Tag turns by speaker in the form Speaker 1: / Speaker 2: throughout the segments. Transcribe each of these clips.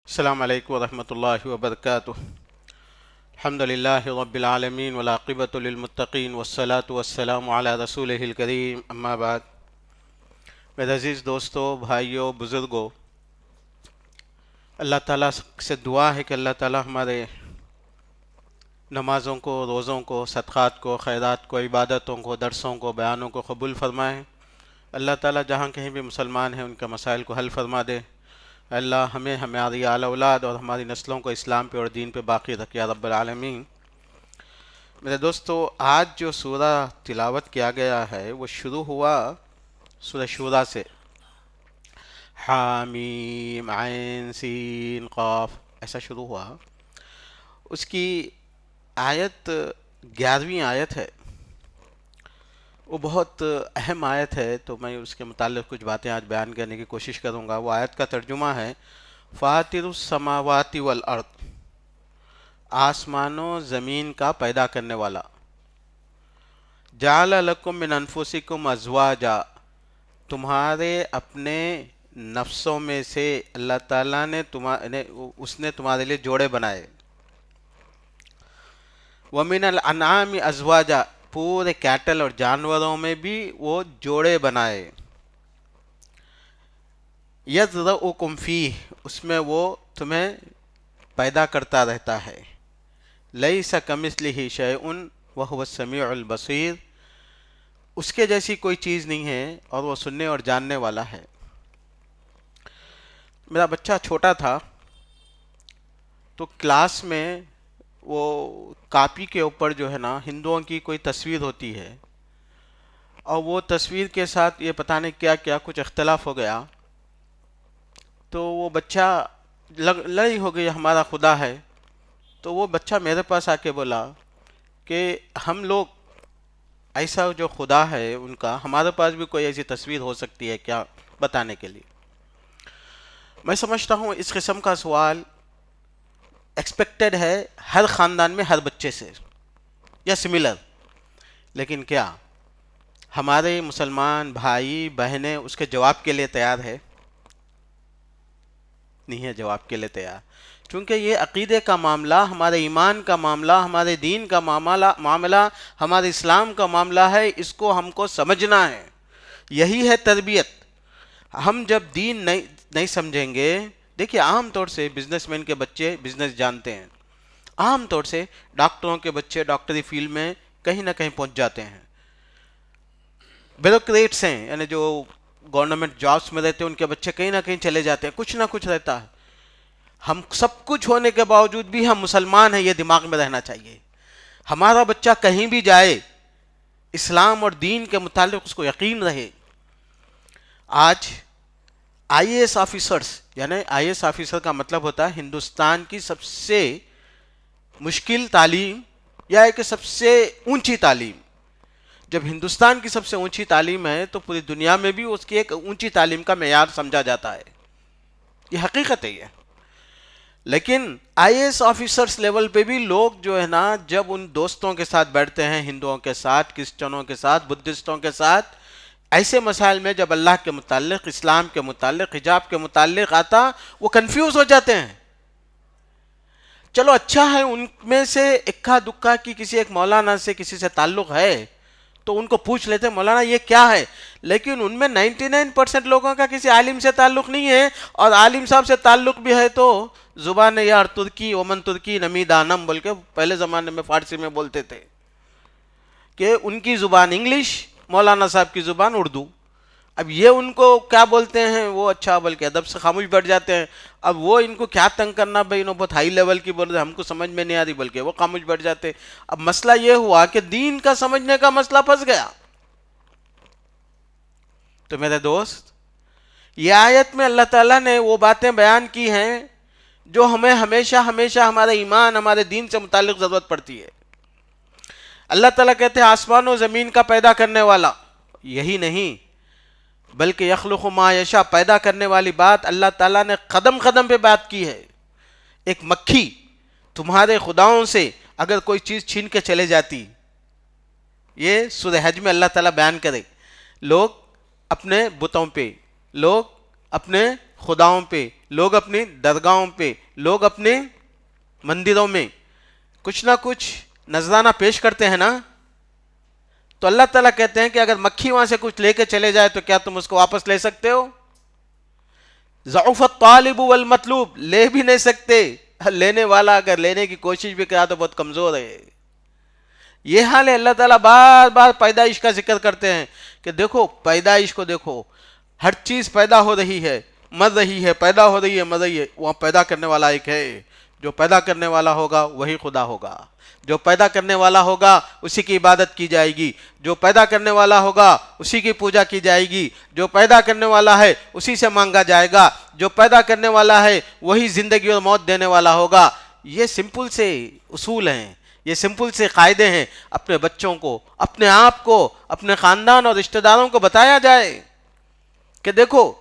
Speaker 1: السلام علیکم ورحمۃ اللہ وبرکاتہ۔ الحمد للہ رب العالمین والعاقبۃ للمتقین والصلاة والسلام علی رسولہ الکریم، اما بعد۔ میرے عزیز دوستو، بھائیوں، بزرگوں، اللہ تعالیٰ سے دعا ہے کہ اللہ تعالیٰ ہمارے نمازوں کو، روزوں کو، صدقات کو، خیرات کو، عبادتوں کو، درسوں کو، بیانوں کو قبول فرمائے۔ اللہ تعالیٰ جہاں کہیں بھی مسلمان ہیں ان کا مسائل کو حل فرما دے۔ اللہ ہمیں، ہماری آل اولاد اور ہماری نسلوں کو اسلام پہ اور دین پہ باقی رکھ یا رب العالمین۔ میرے دوستو، آج جو سورہ تلاوت کیا گیا ہے وہ شروع ہوا سورہ شورا سے، حامیم عین سین قاف، ایسا شروع ہوا۔ اس کی آیت 11ویں آیت ہے، وہ بہت اہم آیت ہے، تو میں اس کے متعلق کچھ باتیں آج بیان کرنے کی کوشش کروں گا۔ وہ آیت کا ترجمہ ہے فاطر السماوات والارض، آسمانوں زمین کا پیدا کرنے والا، جعل لکم من انفسکم ازواجا، تمہارے اپنے نفسوں میں سے اللہ تعالیٰ نے اس نے تمہارے لیے جوڑے بنائے، ومن الانعام ازواجا، پورے کیٹل اور جانوروں میں بھی وہ جوڑے بنائے، یذرؤکم فیہ، اس میں وہ تمہیں پیدا کرتا رہتا ہے، لیس کمثلہ شیء وہو السمیع البصیر، اس کے جیسی کوئی چیز نہیں ہے اور وہ سننے اور جاننے والا ہے۔ میرا بچہ چھوٹا تھا تو کلاس میں وہ کاپی کے اوپر جو ہے نا ہندوؤں کی کوئی تصویر ہوتی ہے، اور وہ تصویر کے ساتھ یہ پتہ نہیں کیا کیا کچھ اختلاف ہو گیا، تو وہ بچہ لڑائی ہو گئی، ہمارا خدا ہے۔ تو وہ بچہ میرے پاس آ کے بولا کہ ہم لوگ ایسا جو خدا ہے ان کا، ہمارے پاس بھی کوئی ایسی تصویر ہو سکتی ہے کیا، بتانے کے لیے۔ میں سمجھتا ہوں اس قسم کا سوال ایکسپیکٹڈ ہے ہر خاندان میں ہر بچے سے، یا سملر، لیکن کیا ہمارے مسلمان بھائی بہنیں اس کے جواب کے لیے تیار ہے؟ نہیں ہے جواب کے لیے تیار، کیونکہ یہ عقیدے کا معاملہ، ہمارے ایمان کا معاملہ، ہمارے دین کا معاملہ، ہمارے اسلام کا معاملہ ہے، اس کو ہم کو سمجھنا ہے۔ یہی ہے تربیت۔ ہم جب دین نہیں سمجھیں گے، دیکھیے عام طور سے بزنس مین کے بچے بزنس جانتے ہیں، عام طور سے ڈاکٹروں کے بچے ڈاکٹری فیلڈ میں کہیں نہ کہیں پہنچ جاتے ہیں، بیوروکریٹس ہیں یعنی جو گورنمنٹ جابس میں رہتے ہیں ان کے بچے کہیں نہ کہیں چلے جاتے ہیں، کچھ نہ کچھ رہتا ہے۔ ہم سب کچھ ہونے کے باوجود بھی ہم مسلمان ہیں، یہ دماغ میں رہنا چاہیے۔ ہمارا بچہ کہیں بھی جائے اسلام اور دین کے متعلق اس کو یقین رہے۔ آج آئی اے ایس آفیسرز، یعنی آئی اے ایس آفیسر کا مطلب ہوتا ہے ہندوستان کی سب سے مشکل تعلیم یا ایک سب سے اونچی تعلیم۔ جب ہندوستان کی سب سے اونچی تعلیم ہے تو پوری دنیا میں بھی اس کی ایک اونچی تعلیم کا معیار سمجھا جاتا ہے، یہ حقیقت ہے۔ لیکن آئی اے ایس آفیسرز لیول پہ بھی لوگ جو ہے نا، جب ان دوستوں کے ساتھ بیٹھتے ہیں، ہندوؤں کے ساتھ، کرسچنوں کے ساتھ، بدھسٹوں کے ساتھ، ایسے مسائل میں جب اللہ کے متعلق، اسلام کے متعلق، حجاب کے متعلق آتا، وہ کنفیوز ہو جاتے ہیں۔ چلو اچھا ہے ان میں سے اکا دکا کی کسی ایک مولانا سے کسی سے تعلق ہے تو ان کو پوچھ لیتے ہیں مولانا یہ کیا ہے، لیکن ان میں 99% لوگوں کا کسی عالم سے تعلق نہیں ہے، اور عالم صاحب سے تعلق بھی ہے تو زبان یار ترکی ومن ترکی نمی دانم بول کے پہلے زمانے میں فارسی میں بولتے تھے کہ ان کی زبان انگلش، مولانا صاحب کی زبان اردو۔ اب یہ ان کو کیا بولتے ہیں، وہ اچھا بول کے ادب سے خاموش بیٹھ جاتے ہیں۔ اب وہ ان کو کیا تنگ کرنا، بھائی انہوں بہت ہائی لیول کی بول رہے، ہم کو سمجھ میں نہیں آ رہی، بلکہ وہ خاموش بیٹھ جاتے۔ اب مسئلہ یہ ہوا کہ دین کا سمجھنے کا مسئلہ پھنس گیا۔ تو میرے دوست، یہ آیت میں اللہ تعالیٰ نے وہ باتیں بیان کی ہیں جو ہمیں ہمیشہ ہمیشہ ہمارے ایمان، ہمارے دین سے متعلق ضرورت پڑتی ہے۔ اللہ تعالیٰ کہتے ہیں آسمان و زمین کا پیدا کرنے والا، یہی نہیں بلکہ یخلق ما یشاء، پیدا کرنے والی بات اللہ تعالیٰ نے قدم قدم پہ بات کی ہے۔ ایک مکھی تمہارے خداؤں سے اگر کوئی چیز چھین کے چلے جاتی، یہ سورہ حج میں اللہ تعالیٰ بیان کرے، لوگ اپنے بتوں پہ، لوگ اپنے خداؤں پہ، لوگ اپنی درگاہوں پہ، لوگ اپنے مندروں میں کچھ نہ کچھ نذرانہ پیش کرتے ہیں نا، تو اللہ تعالیٰ کہتے ہیں کہ اگر مکھی وہاں سے کچھ لے کے چلے جائے تو کیا تم اس کو واپس لے سکتے ہو؟ ضعف الطالب والمطلوب، لے بھی نہیں سکتے، لینے والا اگر لینے کی کوشش بھی کرا تو بہت کمزور ہے۔ یہ حال ہے۔ اللہ تعالیٰ بار بار پیدائش کا ذکر کرتے ہیں کہ دیکھو پیدائش کو دیکھو، ہر چیز پیدا ہو رہی ہے، مر رہی ہے، پیدا ہو رہی ہے، مر رہی ہے، وہاں پیدا کرنے والا ایک ہے۔ جو پیدا کرنے والا ہوگا وہی خدا ہوگا، جو پیدا کرنے والا ہوگا اسی کی عبادت کی جائے گی، جو پیدا کرنے والا ہوگا اسی کی پوجا کی جائے گی، جو پیدا کرنے والا ہے اسی سے مانگا جائے گا، جو پیدا کرنے والا ہے وہی زندگی اور موت دینے والا ہوگا۔ یہ سمپل سے اصول ہیں، یہ سمپل سے قاعدے ہیں۔ اپنے بچوں کو، اپنے آپ کو، اپنے خاندان اور رشتہ داروں کو بتایا جائے کہ دیکھو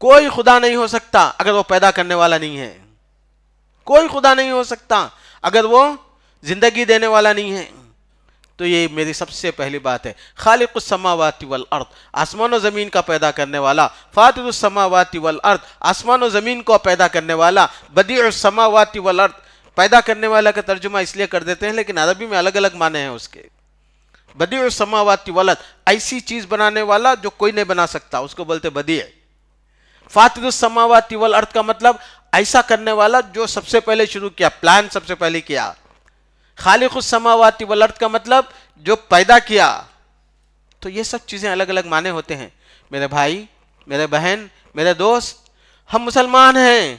Speaker 1: کوئی خدا نہیں ہو سکتا اگر وہ پیدا کرنے والا نہیں ہے، کوئی خدا نہیں ہو سکتا اگر وہ زندگی دینے والا نہیں ہے۔ تو یہ میری سب سے پہلی بات ہے۔ خالق السماوات والارض، آسمان و زمین کا پیدا کرنے والا، فاطر السماوات والارض، آسمان و زمین کو پیدا کرنے والا، بدیع السماوات والارض، پیدا کرنے والا کا ترجمہ اس لیے کر دیتے ہیں لیکن عربی میں الگ الگ معنی ہیں اس کے۔ بدیع السماوات والارض، ایسی چیز بنانے والا جو کوئی نہیں بنا سکتا، اس کو بولتے بدیع۔ فاطر السماوات والارض کا مطلب ایسا کرنے والا جو سب سے پہلے شروع کیا، پلان سب سے پہلے کیا۔ خالق السماوات والارض کا مطلب جو پیدا کیا۔ تو یہ سب چیزیں الگ الگ معنی ہوتے ہیں۔ میرے بھائی، میرے بہن، میرے دوست، ہم مسلمان ہیں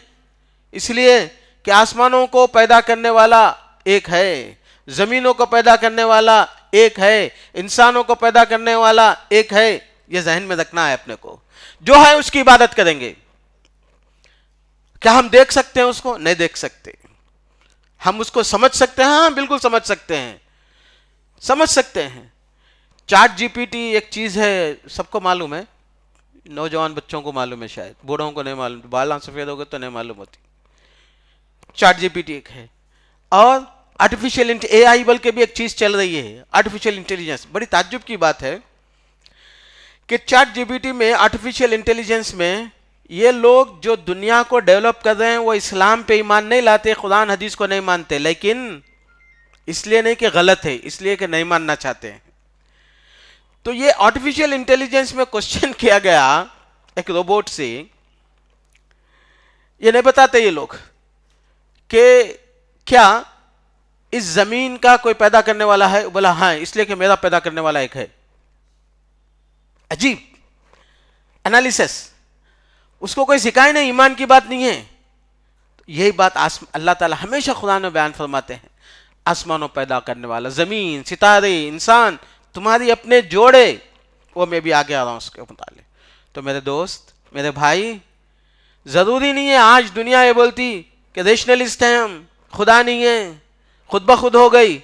Speaker 1: اس لیے کہ آسمانوں کو پیدا کرنے والا ایک ہے، زمینوں کو پیدا کرنے والا ایک ہے، انسانوں کو پیدا کرنے والا ایک ہے۔ یہ ذہن میں رکھنا ہے اپنے کو۔ جو ہے اس کی عبادت کریں گے۔ کیا ہم دیکھ سکتے ہیں اس کو؟ نہیں دیکھ سکتے۔ ہم اس کو سمجھ سکتے ہیں؟ ہاں بالکل سمجھ سکتے ہیں، سمجھ سکتے ہیں۔ چیٹ جی پی ٹی ایک چیز ہے، سب کو معلوم ہے، نوجوان بچوں کو معلوم ہے، شاید بوڑھوں کو نہیں معلوم، بالاں سفید ہو گئے تو نہیں معلوم ہوتی۔ چیٹ جی پی ٹی ایک ہے، اور آرٹیفیشیل اے آئی بلکہ بھی ایک چیز چل رہی ہے، آرٹیفیشیل انٹیلیجنس۔ بڑی تعجب کی بات ہے کہ چیٹ جی پی ٹی میں، آرٹیفیشیل انٹیلیجنس میں، یہ لوگ جو دنیا کو ڈیولپ کر رہے ہیں وہ اسلام پہ ایمان نہیں لاتے، قرآن حدیث کو نہیں مانتے، لیکن اس لیے نہیں کہ غلط ہے، اس لیے کہ نہیں ماننا چاہتے ہیں۔ تو یہ آرٹیفیشیل انٹیلیجنس میں کوشچن کیا گیا ایک روبوٹ سے، یہ نہیں بتاتے یہ لوگ کہ کیا اس زمین کا کوئی پیدا کرنے والا ہے؟ بولا ہاں، اس لیے کہ میرا پیدا کرنے والا ایک ہے۔ عجیب انالیسس، اس کو کوئی سکھائے نہیں، ایمان کی بات نہیں ہے۔ یہی بات اللہ تعالیٰ ہمیشہ قرآن میں بیان فرماتے ہیں، آسمانوں پیدا کرنے والا، زمین، ستارے، انسان، تمہاری اپنے جوڑے، وہ میں بھی آگے آ رہا ہوں اس کے متعلق۔ تو میرے دوست، میرے بھائی، ضروری نہیں ہے آج دنیا یہ بولتی کہ ریشنلسٹ ہیں ہم، خدا نہیں ہے، خود بخود ہو گئی۔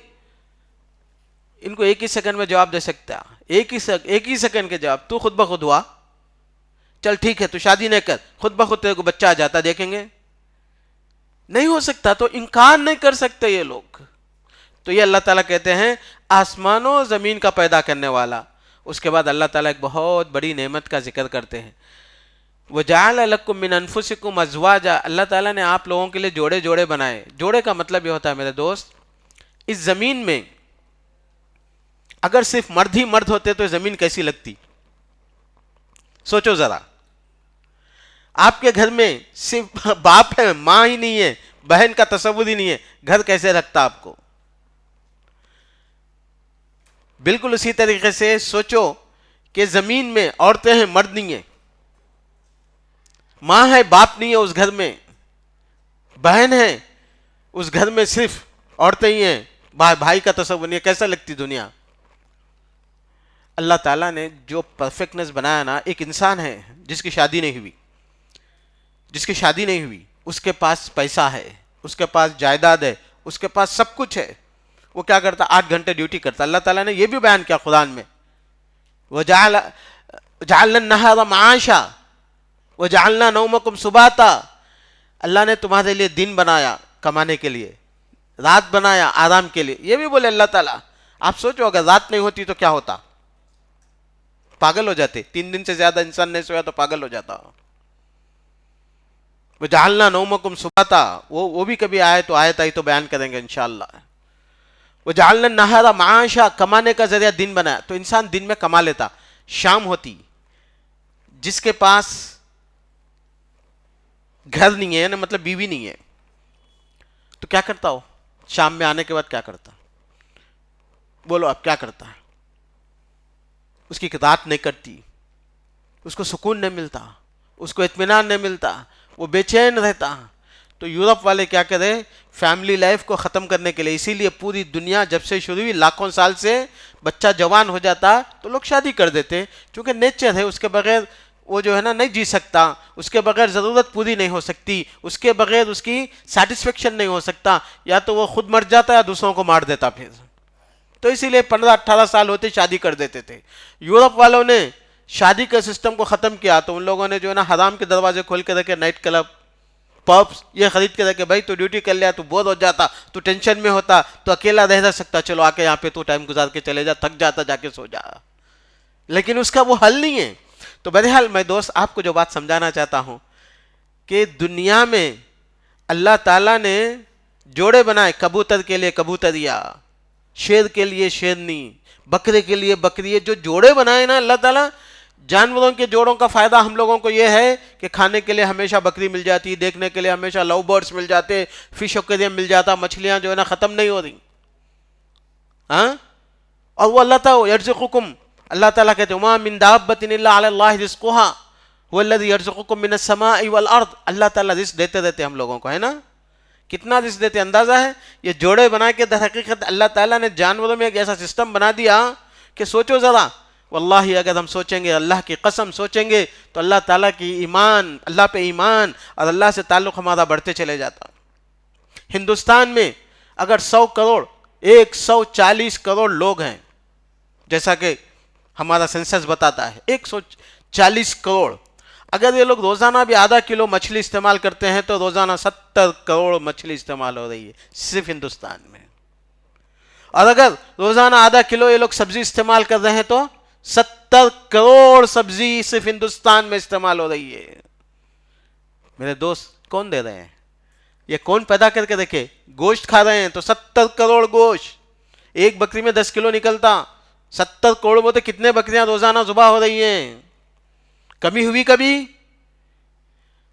Speaker 1: ان کو ایک ہی سیکنڈ میں جواب دے سکتا، ایک ہی سیکنڈ کے جواب۔ تو خود بخود ہوا، چل ٹھیک ہے تو شادی نہیں کر، خود بخود تیرے کو بچہ آ جاتا، دیکھیں گے؟ نہیں ہو سکتا، تو انکار نہیں کر سکتے یہ لوگ۔ تو یہ اللہ تعالیٰ کہتے ہیں آسمانوں زمین کا پیدا کرنے والا۔ اس کے بعد اللہ تعالیٰ ایک بہت بڑی نعمت کا ذکر کرتے ہیں، وَجَعَلَ لَكُم مِّنْ أَنفُسِكُمْ أَزْوَاجًا، اللہ تعالیٰ نے آپ لوگوں کے لیے جوڑے جوڑے بنائے۔ جوڑے کا مطلب یہ ہوتا ہے میرے دوست، اس زمین میں اگر صرف مرد ہی مرد ہوتے تو زمین کیسی لگتی؟ سوچو ذرا، آپ کے گھر میں صرف باپ ہے، ماں ہی نہیں ہے، بہن کا تصور ہی نہیں ہے، گھر کیسے رکھتا آپ کو؟ بالکل اسی طریقے سے سوچو کہ زمین میں عورتیں ہیں، مرد نہیں ہیں، ماں ہے، باپ نہیں ہے اس گھر میں، بہن ہے، اس گھر میں صرف عورتیں ہی ہیں، بھائی کا تصور نہیں ہے، کیسا لگتی دنیا؟ اللہ تعالیٰ نے جو پرفیکٹنس بنایا نا، ایک انسان ہے جس کی شادی نہیں ہوئی، اس کے پاس پیسہ ہے، اس کے پاس جائیداد ہے، اس کے پاس سب کچھ ہے، وہ کیا کرتا؟ 8 گھنٹے ڈیوٹی کرتا۔ اللہ تعالیٰ نے یہ بھی بیان کیا قرآن میں، وَجَعَلْنَا النَّهَارَ مَعَاشًا وَجَعَلْنَا نَوْمَكُمْ سُبَاتًا، اللہ نے تمہارے لیے دن بنایا کمانے کے لیے، رات بنایا آرام کے لیے۔ یہ بھی بولے اللہ تعالیٰ۔ آپ سوچو اگر رات نہیں ہوتی تو کیا ہوتا؟ پاگل ہو جاتے، 3 دن سے زیادہ انسان نہیں سویا تو پاگل ہو جاتا۔ وجعلنا نومکم سباتا، وہ بھی کبھی آئے تو آیت آئی تو بیان کریں گے انشاءاللہ. وجعلنا النہار معاشا، کمانے کا ذریعہ دن بنایا. تو انسان دن میں کما لیتا، شام ہوتی جس کے پاس گھر نہیں ہے، یعنی مطلب بیوی نہیں ہے، تو کیا کرتا ہو؟ شام میں آنے کے بعد کیا کرتا؟ بولو اب کیا کرتا ہے؟ اس کی رات نہیں کرتی، اس کو سکون نہیں ملتا، اس کو اطمینان نہیں ملتا، وہ بے چین رہتا. تو یورپ والے کیا کرے؟ فیملی لائف کو ختم کرنے کے لیے، اسی لیے پوری دنیا جب سے شروع ہوئی لاکھوں سال سے، بچہ جوان ہو جاتا تو لوگ شادی کر دیتے، کیونکہ نیچر ہے، اس کے بغیر وہ جو ہے نا نہیں جی سکتا، اس کے بغیر ضرورت پوری نہیں ہو سکتی، اس کے بغیر اس کی سیٹسفیکشن نہیں ہو سکتا، یا تو وہ خود مر جاتا یا دوسروں کو مار دیتا پھر. تو اسی لیے 15-18 سال ہوتے شادی کر دیتے تھے. یورپ والوں نے شادی کے سسٹم کو ختم کیا تو ان لوگوں نے جو ہے نا حرام کے دروازے کھول کے رکھے، نائٹ کلب، پبس یہ خرید کے رکھے. بھائی تو ڈیوٹی کر لیا، تو بور ہو جاتا، تو ٹینشن میں ہوتا، تو اکیلا رہ سکتا، چلو آ کے یہاں پہ تو ٹائم گزار کے چلے جا، تھک جاتا جا کے سو جا. لیکن اس کا وہ حل نہیں ہے. تو بہرحال میں دوست آپ کو جو بات سمجھانا چاہتا ہوں کہ دنیا میں اللہ تعالیٰ نے جوڑے بنائے، کبوتر کے لیے کبوتریا، شیر کے لیے شیرنی، بکرے کے لیے بکری. جو جوڑے بنائے نا اللہ تعالیٰ، جانوروں کے جوڑوں کا فائدہ ہم لوگوں کو یہ ہے کہ کھانے کے لیے ہمیشہ بکری مل جاتی، دیکھنے کے لیے ہمیشہ لو برڈز مل جاتے، فش ایکویریم مل جاتا، مچھلیاں جو ہے نا ختم نہیں ہو رہی. ہاں، اور وہ اللہ تعالیٰ یرزقکم، اللہ تعالیٰ کہتے ہیں وما من دابۃ الا علی اللہ رزقها هو الذی یرزقکم من السماء والارض. اللہ تعالیٰ رزق دیتے رہتے ہم لوگوں کو، ہے نا. کتنا رزق دیتے اندازہ ہے؟ یہ جوڑے بنا کے در حقیقت اللہ تعالیٰ نے جانوروں میں ایک ایسا سسٹم بنا دیا کہ سوچو ذرا، واللہ اگر ہم سوچیں گے، اللہ کی قسم سوچیں گے، تو اللہ تعالیٰ کی ایمان، اللہ پہ ایمان اور اللہ سے تعلق ہمارا بڑھتے چلے جاتا. ہندوستان میں اگر 100 کروڑ 140 کروڑ لوگ ہیں، جیسا کہ ہمارا سینسس بتاتا ہے 140 کروڑ، اگر یہ لوگ روزانہ بھی آدھا کلو مچھلی استعمال کرتے ہیں تو روزانہ 70 کروڑ مچھلی استعمال ہو رہی ہے صرف ہندوستان میں. اور اگر روزانہ آدھا کلو یہ لوگ سبزی استعمال کر رہے ہیں تو 70 کروڑ سبزی صرف ہندوستان میں استعمال ہو رہی ہے. میرے دوست کون دے رہے ہیں؟ یہ کون پیدا کر کے دیکھے؟ گوشت کھا رہے ہیں تو 70 کروڑ گوشت، ایک بکری میں 10 کلو نکلتا، 70 کروڑ بولتے کتنے بکریاں روزانہ ذبح ہو رہی ہیں. کمی ہوئی کبھی؟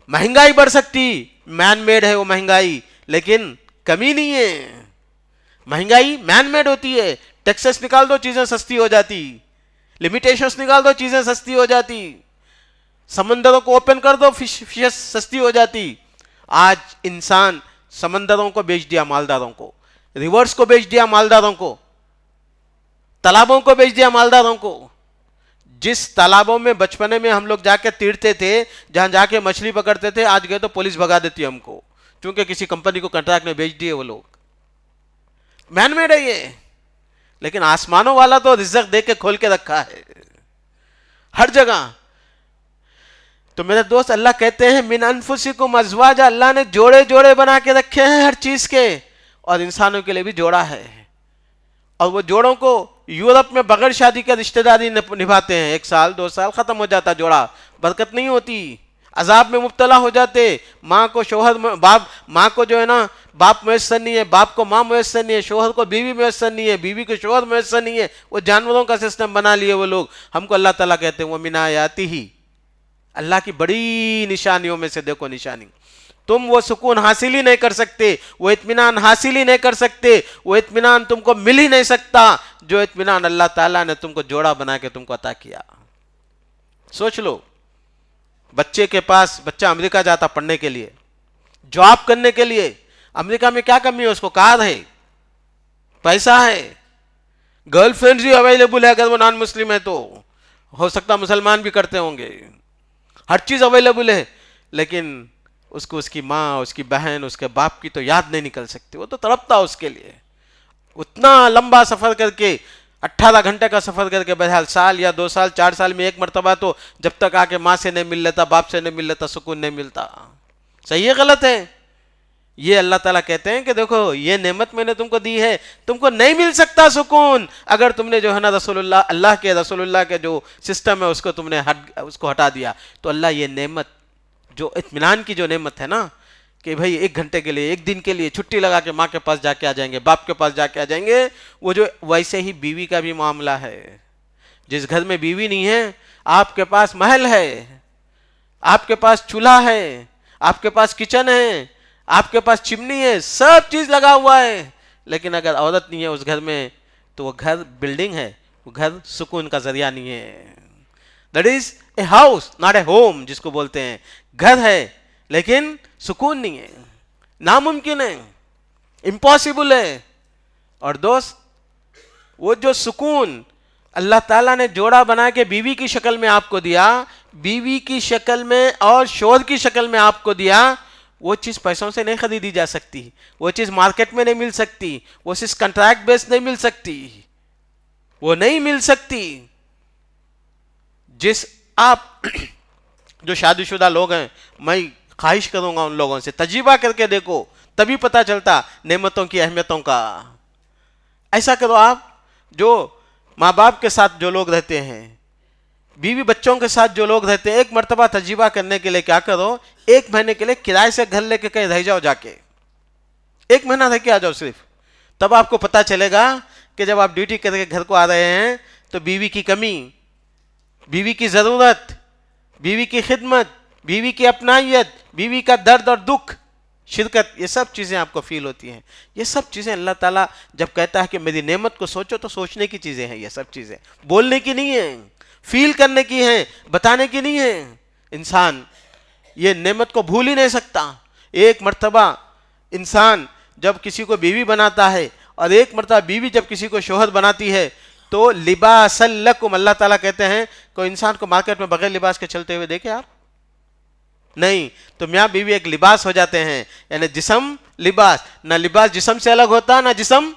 Speaker 1: مہنگائی بڑھ سکتی، مین میڈ ہے وہ مہنگائی، لیکن کمی نہیں ہے. مہنگائی مین میڈ ہوتی ہے، ٹیکسس نکال دو چیزیں سستی ہو جاتی، لمیٹیشنز نکال دو چیزیں سستی ہو جاتی، سمندروں کو اوپن کر دو فشز سستی ہو جاتی. آج انسان سمندروں کو بیچ دیا مالداروں کو، ریورز کو بیچ دیا مالداروں کو، تالابوں کو بیچ دیا مالداروں کو. جس تالابوں میں بچپنے میں ہم لوگ جا کے تیرتے تھے، جہاں جا کے مچھلی پکڑتے تھے، آج گئے تو پولیس بھگا دیتی ہم کو، کیونکہ کسی کمپنی کو کنٹریکٹ میں بیچ دیے وہ لوگ. مین میڈ ہے یہ. لیکن آسمانوں والا تو رزق دے کے کھول کے رکھا ہے ہر جگہ. تو میرے دوست اللہ کہتے ہیں من انفسکم ازواجا، اللہ نے جوڑے جوڑے بنا کے رکھے ہیں ہر چیز کے، اور انسانوں کے لیے بھی جوڑا ہے. اور وہ جوڑوں کو یورپ میں بغیر شادی کے رشتہ داری نبھاتے ہیں، 1 سال 2 سال ختم ہو جاتا جوڑا، برکت نہیں ہوتی، عذاب میں مبتلا ہو جاتے. ماں کو شوہر، ماں کو جو ہے نا باپ میسر نہیں ہے، باپ کو ماں میسر نہیں ہے، شوہر کو بیوی میسر نہیں ہے، بیوی کو شوہر میسر نہیں ہے. وہ جانوروں کا سسٹم بنا لیے وہ لوگ. ہم کو اللہ تعالیٰ کہتے ہیں وَمِنْ آیَاتِهِ، اللہ کی بڑی نشانیوں میں سے دیکھو نشانی، تم وہ سکون حاصل ہی نہیں کر سکتے، وہ اطمینان حاصل ہی نہیں کر سکتے، وہ اطمینان تم کو مل ہی نہیں سکتا جو اطمینان اللہ تعالیٰ نے تم کو جوڑا بنا کے تم کو عطا کیا. سوچ لو، بچے کے پاس، بچہ امریکہ جاتا پڑھنے کے لیے، جاب کرنے کے لیے، امریکہ میں کیا کمی ہے؟ اس کو کار ہے، پیسہ ہے، گرل فرینڈز بھی اویلیبل ہے، اگر وہ نان مسلم ہے تو ہو سکتا مسلمان بھی کرتے ہوں گے، ہر چیز اویلیبل ہے. لیکن اس کو اس کی ماں، اس کی بہن، اس کے باپ کی تو یاد نہیں نکل سکتی. وہ تو تڑپتا اس کے لیے، اتنا لمبا سفر کر کے، 18 گھنٹے کا سفر کر کے، بہرحال سال یا 2 سال 4 سال میں ایک مرتبہ تو جب تک آ کے ماں سے نہیں مل لیتا، باپ سے نہیں مل لیتا، سکون نہیں ملتا. صحیح ہے غلط ہے؟ یہ اللہ تعالیٰ کہتے ہیں کہ دیکھو یہ نعمت میں نے تم کو دی ہے، تم کو نہیں مل سکتا سکون اگر تم نے جو ہے نا رسول اللہ کے جو سسٹم ہے اس کو تم نے اس کو ہٹا دیا. تو اللہ یہ نعمت جو اطمینان کی جو نعمت ہے نا کہ بھائی 1 گھنٹے کے لیے 1 دن کے لیے چھٹی لگا کے ماں کے پاس جا کے آ جائیں گے, باپ کے پاس جا کے آ جائیں گے, وہ جو ویسے ہی بیوی کا بھی معاملہ ہے. جس گھر میں بیوی نہیں ہے, آپ کے پاس محل ہے, آپ کے پاس چولہا ہے, آپ کے پاس کچن ہے, آپ کے پاس چمنی ہے, سب چیز لگا ہوا ہے, لیکن اگر عورت نہیں ہے اس گھر میں تو وہ گھر بلڈنگ ہے, وہ گھر سکون کا ذریعہ نہیں ہے. That is a house not a home, جس کو بولتے ہیں گھر ہے لیکن سکون نہیں ہے, ناممکن ہے, امپاسبل ہے. اور دوست, وہ جو سکون اللہ تعالیٰ نے جوڑا بنا کے بیوی کی شکل میں آپ کو دیا, بیوی کی شکل میں اور شوہر کی شکل میں آپ کو دیا, وہ چیز پیسوں سے نہیں خریدی جا سکتی, وہ چیز مارکیٹ میں نہیں مل سکتی, وہ چیز کنٹریکٹ بیس نہیں مل سکتی, وہ نہیں مل سکتی. جس آپ جو شادی شدہ لوگ ہیں, میں خواہش کروں گا ان لوگوں سے تجربہ کر کے دیکھو, تبھی پتہ چلتا نعمتوں کی اہمیتوں کا. ایسا کرو آپ, جو ماں باپ کے ساتھ جو لوگ رہتے ہیں, بیوی بچوں کے ساتھ جو لوگ رہتے ہیں, ایک مرتبہ تجربہ کرنے کے لیے کیا کرو, 1 مہینے کے لیے کرائے سے گھر لے کے کہیں رہ جاؤ, جا کے 1 مہینہ رہ کے آ جاؤ صرف. تب آپ کو پتہ چلے گا کہ جب آپ ڈیوٹی کر کے گھر کو آ رہے ہیں تو بیوی کی کمی, بیوی کی ضرورت, بیوی کی خدمت, بیوی کی اپنائیت, بیوی کا درد اور دکھ, شرکت, یہ سب چیزیں آپ کو فیل ہوتی ہیں. یہ سب چیزیں اللہ تعالیٰ جب کہتا ہے کہ میری نعمت کو سوچو تو سوچنے کی چیزیں ہیں. یہ سب چیزیں بولنے کی نہیں ہیں, فیل کرنے کی ہیں, بتانے کی نہیں ہیں. انسان یہ نعمت کو بھول ہی نہیں سکتا. ایک مرتبہ انسان جب کسی کو بیوی بناتا ہے اور ایک مرتبہ بیوی جب کسی کو شوہر بناتی ہے تو لباس لکم, اللہ تعالیٰ کہتے ہیں کوئی انسان کو مارکیٹ میں بغیر لباس کے چلتے ہوئے دیکھے آپ؟ نہیں. تو میاں بیوی ایک لباس ہو جاتے ہیں, یعنی جسم لباس, نہ لباس جسم سے الگ ہوتا نہ جسم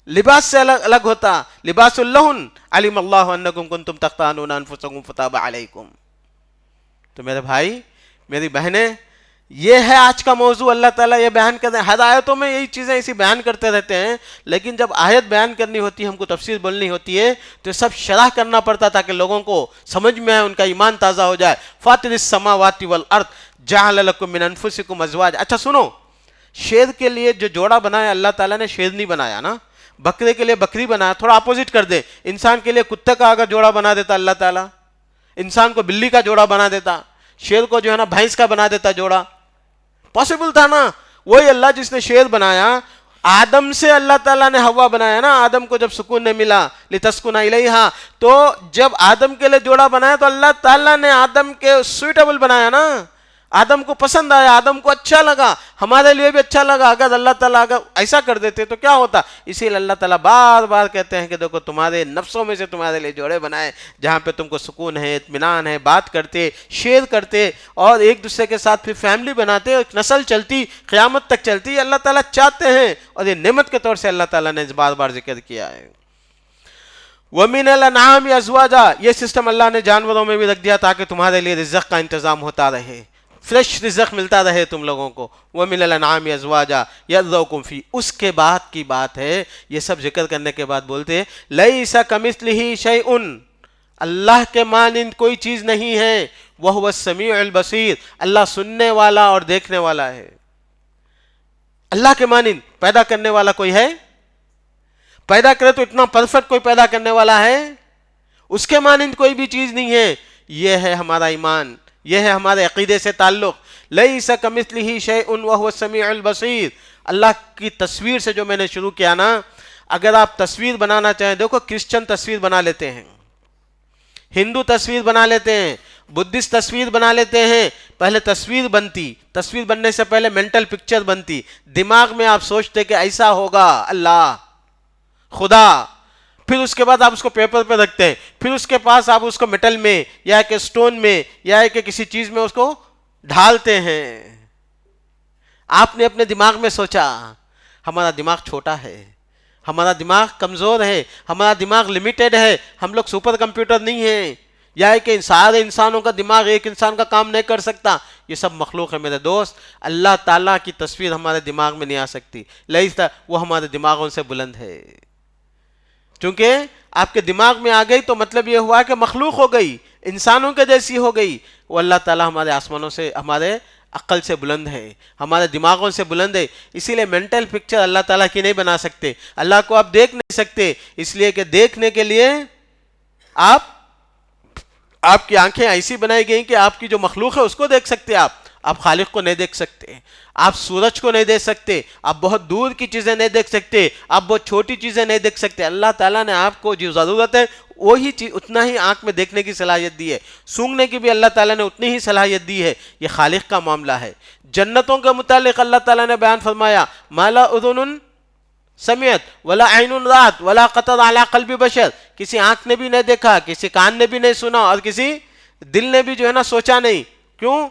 Speaker 1: لباس سے الگ ہوتا. لباس اللہن علم اللہ انکم کنتم تختانون انفسکم فتاب علیکم. تو میرے بھائی میری بہنیں, یہ ہے آج کا موضوع. اللہ تعالیٰ یہ بیان کرتے ہیں, ہر آیتوں میں یہی چیزیں اسی بیان کرتے رہتے ہیں, لیکن جب آیت بیان کرنی ہوتی ہے, ہم کو تفسیر بولنی ہوتی ہے, تو سب شرح کرنا پڑتا تاکہ لوگوں کو سمجھ میں آئے, ان کا ایمان تازہ ہو جائے. فاطر السماوات والارض جعل لکم من انفسکم ازواج. اچھا سنو, شیر کے لیے جو جوڑا بنایا اللہ تعالیٰ نے, شیر نہیں بنایا نا, بکرے کے لیے بکری بنایا. تھوڑا اپوزٹ کر دے, انسان کے لیے کتے کا اگر جوڑا بنا دیتا اللہ تعالیٰ, انسان کو بلی کا جوڑا بنا دیتا, شیر کو جو ہے نا بھینس کا بنا دیتا جوڑا, پاسبل تھا نا. وہی اللہ جس نے شیر بنایا, آدم سے اللہ تعالیٰ نے ہوا بنایا نا. آدم کو جب سکون نہیں ملا لتسکن الیہا, تو جب آدم کے لیے جوڑا بنایا تو اللہ تعالیٰ نے آدم کے سوٹیبل بنایا نا. آدم کو پسند آیا, آدم کو اچھا لگا, ہمارے لیے بھی اچھا لگا. اگر اللہ تعالیٰ اگر ایسا کر دیتے تو کیا ہوتا؟ اسی لیے اللہ تعالیٰ بار بار کہتے ہیں کہ دیکھو تمہارے نفسوں میں سے تمہارے لیے جوڑے بنائے جہاں پہ تم کو سکون ہے, اطمینان ہے, بات کرتے, شیئر کرتے, اور ایک دوسرے کے ساتھ پھر فیملی بناتے, ایک نسل چلتی, قیامت تک چلتی. اللہ تعالیٰ چاہتے ہیں, اور یہ نعمت کے طور سے اللہ تعالیٰ نے بار بار ذکر کیا ہے. وَمِنَ الْأَنْعَامِ أَزْوَاجًا, یہ سسٹم اللہ نے جانوروں میں بھی رکھ دیا تاکہ تمہارے لیے رزق کا انتظام ہوتا رہے, فریش رزق ملتا رہے تم لوگوں کو. وَمِنَ الْأَنْعَامِ أَزْوَاجًا يَذْرُؤُكُمْ فِيهِ. اس کے بعد کی بات ہے, یہ سب ذکر کرنے کے بعد بولتے لَيْسَ كَمِثْلِهِ شَيْءٌ, اللہ کے مانند کوئی چیز نہیں ہے. وَهُوَ السَّمِيعُ الْبَصِيرُ, اللہ سننے والا اور دیکھنے والا ہے. اللہ کے مانند پیدا کرنے والا کوئی ہے؟ پیدا کرے تو اتنا پرفیکٹ کوئی پیدا کرنے والا ہے؟ اس کے مانند کوئی بھی چیز نہیں ہے. یہ ہے ہمارا ایمان, یہ ہے ہمارے عقیدے سے تعلق. لیس کمثلہ شیء وہو السمیع البصیر. اللہ کی تصویر سے جو میں نے شروع کیا نا, اگر آپ تصویر بنانا چاہیں, دیکھو کرسچن تصویر بنا لیتے ہیں, ہندو تصویر بنا لیتے ہیں, بدھسٹ تصویر بنا لیتے ہیں. پہلے تصویر بنتی, تصویر بننے سے پہلے مینٹل پکچر بنتی, دماغ میں آپ سوچتے کہ ایسا ہوگا اللہ خدا, پھر اس کے بعد آپ اس کو پیپر پہ رکھتے ہیں, پھر اس کے پاس آپ اس کو میٹل میں یا کہ سٹون میں یا کہ کسی چیز میں اس کو ڈھالتے ہیں. آپ نے اپنے دماغ میں سوچا, ہمارا دماغ چھوٹا ہے, ہمارا دماغ کمزور ہے, ہمارا دماغ لمیٹڈ ہے, ہم لوگ سپر کمپیوٹر نہیں ہیں, یا کہ سارے انسانوں کا دماغ ایک انسان کا کام نہیں کر سکتا. یہ سب مخلوق ہے میرے دوست. اللہ تعالیٰ کی تصویر ہمارے دماغ میں نہیں آ سکتی, لیس وہ ہمارے دماغوں سے بلند ہے. چونکہ آپ کے دماغ میں آ گئی تو مطلب یہ ہوا کہ مخلوق ہو گئی، انسانوں کے جیسی ہو گئی. وہ اللہ تعالیٰ ہمارے آسمانوں سے، ہمارے عقل سے بلند ہے، ہمارے دماغوں سے بلند ہے. اسی لیے مینٹل پکچر اللہ تعالیٰ کی نہیں بنا سکتے. اللہ کو آپ دیکھ نہیں سکتے، اس لیے کہ دیکھنے کے لیے آپ کی آنکھیں ایسی بنائی گئی کہ آپ کی جو مخلوق ہے اس کو دیکھ سکتے. آپ خالق کو نہیں دیکھ سکتے، آپ سورج کو نہیں دیکھ سکتے، آپ بہت دور کی چیزیں نہیں دیکھ سکتے، آپ بہت چھوٹی چیزیں نہیں دیکھ سکتے. اللہ تعالیٰ نے آپ کو جو ضرورت ہے وہی چیز اتنا ہی آنکھ میں دیکھنے کی صلاحیت دی ہے، سونگنے کی بھی اللہ تعالیٰ نے اتنی ہی صلاحیت دی ہے. یہ خالق کا معاملہ ہے. جنتوں کے متعلق اللہ تعالیٰ نے بیان فرمایا ما لا اذن سمعت ولا عین رات ولا خطر علی قلب بشر. کسی آنکھ نے بھی نہیں دیکھا، کسی کان نے بھی نہیں سنا، اور کسی دل نے بھی جو ہے نا سوچا نہیں. کیوں؟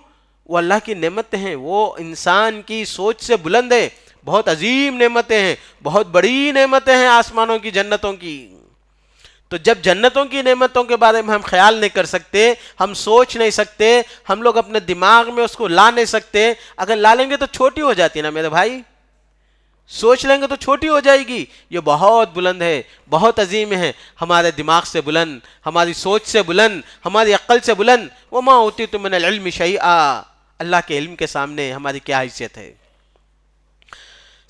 Speaker 1: وہ اللہ کی نعمتیں ہیں، وہ انسان کی سوچ سے بلند ہے. بہت عظیم نعمتیں ہیں، بہت بڑی نعمتیں ہیں آسمانوں کی، جنتوں کی. تو جب جنتوں کی نعمتوں کے بارے میں ہم خیال نہیں کر سکتے، ہم سوچ نہیں سکتے، ہم لوگ اپنے دماغ میں اس کو لا نہیں سکتے. اگر لا لیں گے تو چھوٹی ہو جاتی ہے نا میرے بھائی، سوچ لیں گے تو چھوٹی ہو جائے گی. یہ بہت بلند ہے، بہت عظیم ہے، ہمارے دماغ سے بلند، ہماری سوچ سے بلند، ہماری عقل سے بلند. وما اوتیتم من العلم شیئا. اللہ کے علم کے سامنے ہماری کیا حیثیت ہے.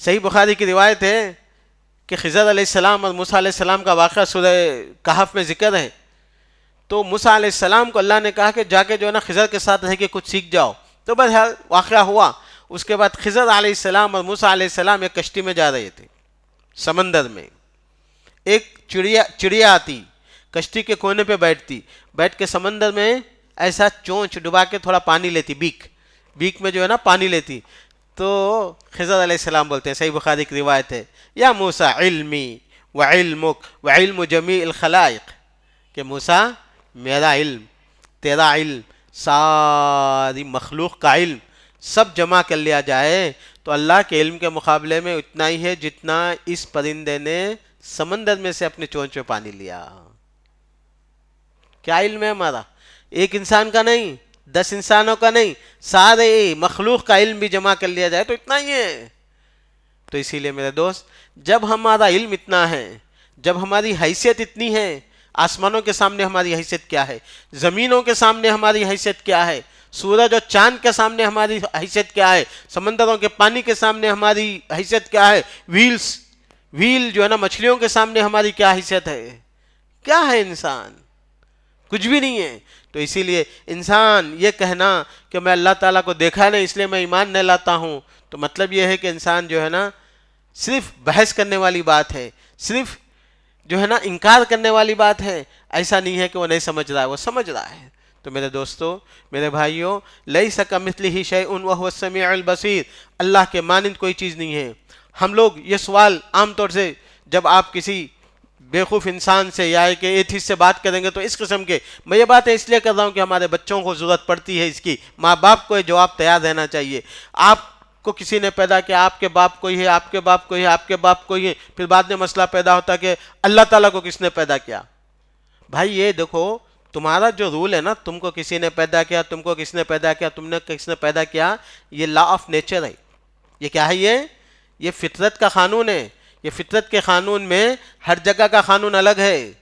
Speaker 1: صحیح بخاری کی روایت ہے کہ خضر علیہ السلام اور موسیٰ علیہ السلام کا واقعہ سورہ کہف میں ذکر ہے. تو موسیٰ علیہ السلام کو اللہ نے کہا کہ جا کے جو ہے نا خضر کے ساتھ رہ کے کچھ سیکھ جاؤ. تو بہرحال واقعہ ہوا. اس کے بعد خضر علیہ السلام اور موسیٰ علیہ السلام ایک کشتی میں جا رہے تھے سمندر میں. ایک چڑیا آتی، کشتی کے کونے پہ بیٹھ کے سمندر میں ایسا چونچ ڈبا کے تھوڑا پانی لیتی، بیک میں جو ہے نا پانی لیتی. تو خضر علیہ السلام بولتے ہیں، صحیح بخاری کی روایت ہے، یا موسیٰ علمی وعلمک وعلم جمیع الخلائق، کہ موسیٰ میرا علم، تیرا علم، ساری مخلوق کا علم سب جمع کر لیا جائے تو اللہ کے علم کے مقابلے میں اتنا ہی ہے جتنا اس پرندے نے سمندر میں سے اپنے چونچ پہ پانی لیا. کیا علم ہے ہمارا؟ ایک انسان کا نہیں، 10 انسانوں کا نہیں، سارے مخلوق کا علم بھی جمع کر لیا جائے تو اتنا ہی ہے. تو اسی لیے میرے دوست، جب ہمارا علم اتنا ہے، جب ہماری حیثیت اتنی ہے، آسمانوں کے سامنے ہماری حیثیت کیا ہے، زمینوں کے سامنے ہماری حیثیت کیا ہے، سورج اور چاند کے سامنے ہماری حیثیت کیا ہے، سمندروں کے پانی کے سامنے ہماری حیثیت کیا ہے، ویل جو ہے نا مچھلیوں کے سامنے ہماری کیا حیثیت ہے. کیا ہے انسان؟ کچھ بھی نہیں ہے. تو اسی لیے انسان یہ کہنا کہ میں اللہ تعالیٰ کو دیکھا نہیں اس لیے میں ایمان نہیں لاتا ہوں، تو مطلب یہ ہے کہ انسان جو ہے نا صرف بحث کرنے والی بات ہے، صرف جو ہے نا انکار کرنے والی بات ہے. ایسا نہیں ہے کہ وہ نہیں سمجھ رہا ہے، وہ سمجھ رہا ہے. تو میرے دوستو، میرے بھائیوں، لیس کمثلہ شیء وہو السمیع البصیر. اللہ کے مانند کوئی چیز نہیں ہے. ہم لوگ یہ سوال عام طور سے جب آپ کسی بیوقوف انسان سے یا ایک ایتھیسٹ سے بات کریں گے تو اس قسم کے، میں یہ باتیں اس لیے کر رہا ہوں کہ ہمارے بچوں کو ضرورت پڑتی ہے اس کی. ماں باپ کو یہ جواب تیار رہنا چاہیے. آپ کو کسی نے پیدا کیا، آپ کے باپ کو ہی ہے، آپ کے باپ کو ہی ہے، آپ کے باپ کو ہی ہے. پھر بعد میں مسئلہ پیدا ہوتا ہے کہ اللہ تعالیٰ کو کس نے پیدا کیا. بھائی یہ دیکھو، تمہارا جو رول ہے نا، تم کو کسی نے پیدا کیا، تم کو کس نے پیدا کیا، تم نے کس نے پیدا کیا، یہ لا آف نیچر ہے. یہ کیا ہے؟ یہ فطرت کا قانون ہے. یہ فطرت کے قانون میں ہر جگہ کا قانون الگ ہے.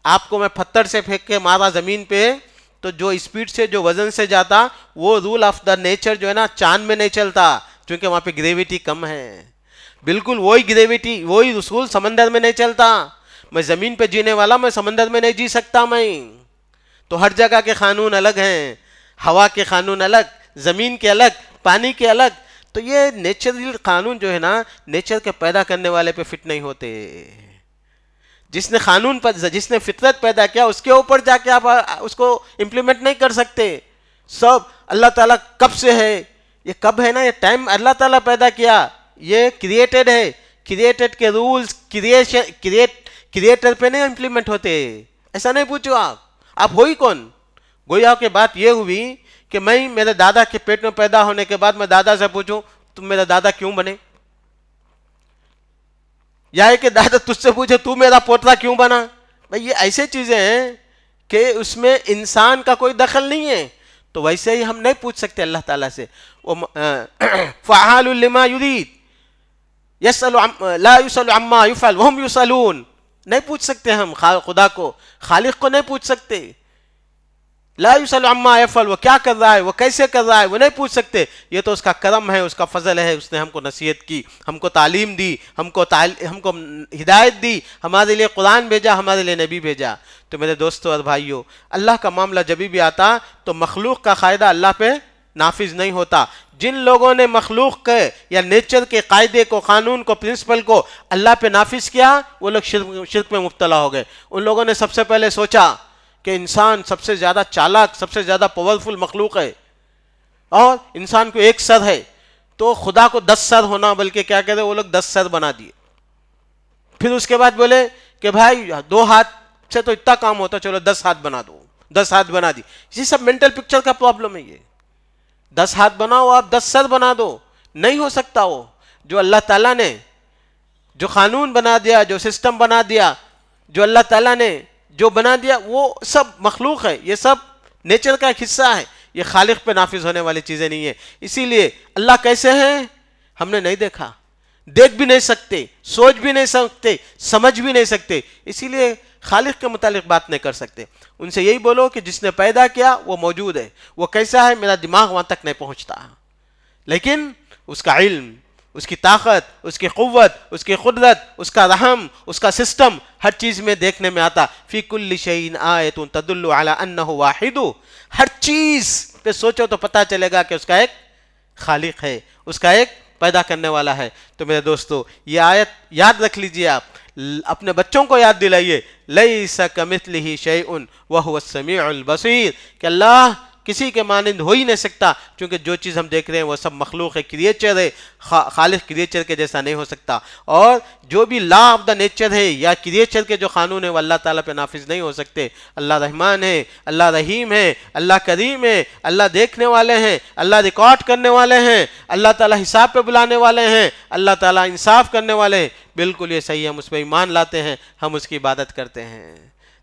Speaker 1: آپ کو میں پتھر سے پھینک کے مارا زمین پہ تو جو اسپیڈ سے، جو وزن سے جاتا، وہ رول آف دا نیچر جو ہے نا چاند میں نہیں چلتا، کیونکہ وہاں پہ گریویٹی کم ہے. بالکل وہی گریویٹی، وہی رسول سمندر میں نہیں چلتا. میں زمین پہ جینے والا، میں سمندر میں نہیں جی سکتا. میں تو ہر جگہ کے قانون الگ ہیں. ہوا کے قانون الگ، زمین کے الگ، پانی کے الگ. تو یہ نیچرل قانون جو ہے نا، نیچر کے پیدا کرنے والے پہ فٹ نہیں ہوتے. جس نے قانون پر، جس نے فطرت پیدا کیا، اس کے اوپر جا کے آپ اس کو امپلیمنٹ نہیں کر سکتے. سب اللہ تعالیٰ کب سے ہے، یہ کب ہے نا، یہ ٹائم اللہ تعالیٰ پیدا کیا، یہ کریٹڈ ہے. کریٹڈ کے رولز کریٹر پہ نہیں امپلیمنٹ ہوتے. ایسا نہیں پوچھو آپ ہوئی کون. گویا کہ بات یہ ہوئی کہ میں میرے دادا کے پیٹ میں پیدا ہونے کے بعد میں دادا سے پوچھوں تم میرا دادا کیوں بنے، یا کہ دادا تجھ سے پوچھے تو میرا پوترا کیوں بنا. بھائی یہ ایسے چیزیں ہیں کہ اس میں انسان کا کوئی دخل نہیں ہے. تو ویسے ہی ہم نہیں پوچھ سکتے اللہ تعالیٰ سے. فعال لما یرید، لا یسأل عما یفعل وهم یسألون. نہیں پوچھ سکتے ہم خدا کو، خالق کو نہیں پوچھ سکتے. لا یسأل عما یفعل، وہ کیا کر رہا ہے، وہ کیسے کر رہا ہے، وہ نہیں پوچھ سکتے. یہ تو اس کا کرم ہے، اس کا فضل ہے، اس نے ہم کو نصیحت کی، ہم کو تعلیم دی، ہم کو ہدایت دی، ہمارے لیے قرآن بھیجا، ہمارے لیے نبی بھیجا. تو میرے دوستو اور بھائیو، اللہ کا معاملہ جب بھی آتا تو مخلوق کا قاعدہ اللہ پہ نافذ نہیں ہوتا. جن لوگوں نے مخلوق کے یا نیچر کے قاعدے کو، قانون کو، پرنسپل کو اللہ پہ نافذ کیا، وہ لوگ شرک میں مبتلا ہو گئے. ان لوگوں نے سب سے پہلے سوچا کہ انسان سب سے زیادہ چالاک، سب سے زیادہ پاورفل مخلوق ہے، اور انسان کو ایک سر ہے، تو خدا کو 10 سر ہونا، بلکہ کیا کہتے ہیں وہ لوگ 10 سر بنا دیے. پھر اس کے بعد بولے کہ بھائی 2 ہاتھ سے تو اتنا کام ہوتا، چلو 10 ہاتھ بنا دو، 10 ہاتھ بنا دی. یہ سب مینٹل پکچر کا پرابلم ہے. یہ 10 ہاتھ بناؤ، آپ 10 سر بنا دو، نہیں ہو سکتا. وہ جو اللہ تعالیٰ نے جو قانون بنا دیا، جو سسٹم بنا دیا، جو اللہ تعالیٰ نے جو بنا دیا، وہ سب مخلوق ہے، یہ سب نیچر کا ایک حصہ ہے. یہ خالق پہ نافذ ہونے والی چیزیں نہیں ہیں. اسی لیے اللہ کیسے ہیں ہم نے نہیں دیکھا، دیکھ بھی نہیں سکتے، سوچ بھی نہیں سکتے، سمجھ بھی نہیں سکتے. اسی لیے خالق کے متعلق بات نہیں کر سکتے. ان سے یہی بولو کہ جس نے پیدا کیا وہ موجود ہے، وہ کیسا ہے میرا دماغ وہاں تک نہیں پہنچتا، لیکن اس کا علم، اس کی طاقت، اس کی قوت، اس کی قدرت، اس کا رحم، اس کا سسٹم ہر چیز میں دیکھنے میں آتا. فی کل شیء آیۃ تدل علی انہ واحد. ہر چیز پہ سوچو تو پتہ چلے گا کہ اس کا ایک خالق ہے، اس کا ایک پیدا کرنے والا ہے. تو میرے دوستو، یہ آیت یاد رکھ لیجئے، آپ اپنے بچوں کو یاد دلائیے. لیس کمثلہ شیء وہو السمیع البصیر، کہ اللہ کسی کے مانند ہو ہی نہیں سکتا، کیونکہ جو چیز ہم دیکھ رہے ہیں وہ سب مخلوق ہے، کریچر ہے. خالق کریچر کے جیسا نہیں ہو سکتا. اور جو بھی لا آف دا نیچر ہے یا کریچر کے جو قانون ہے وہ اللہ تعالیٰ پہ نافذ نہیں ہو سکتے. اللہ رحمان ہے، اللہ رحیم ہے، اللہ کریم ہے، اللہ دیکھنے والے ہیں، اللہ ریکارڈ کرنے والے ہیں، اللہ تعالیٰ حساب پہ بلانے والے ہیں، اللہ تعالیٰ انصاف کرنے والے ہیں. بالکل یہ صحیح ہے، ہم اس پہ ایمان لاتے ہیں، ہم اس کی عبادت کرتے ہیں.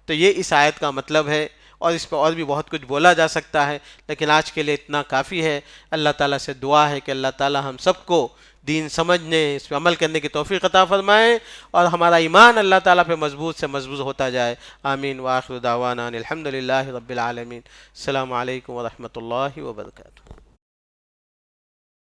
Speaker 1: تو یہ اس آیت کا مطلب ہے، اور اس پہ اور بھی بہت کچھ بولا جا سکتا ہے، لیکن آج کے لیے اتنا کافی ہے. اللہ تعالیٰ سے دعا ہے کہ اللہ تعالیٰ ہم سب کو دین سمجھنے، اس پہ عمل کرنے کی توفیق عطا فرمائے، اور ہمارا ایمان اللہ تعالیٰ پہ مضبوط سے مضبوط ہوتا جائے. آمین. وآخر دعوانا الحمدللہ رب العالمین. السلام علیکم ورحمۃ اللہ وبرکاتہ.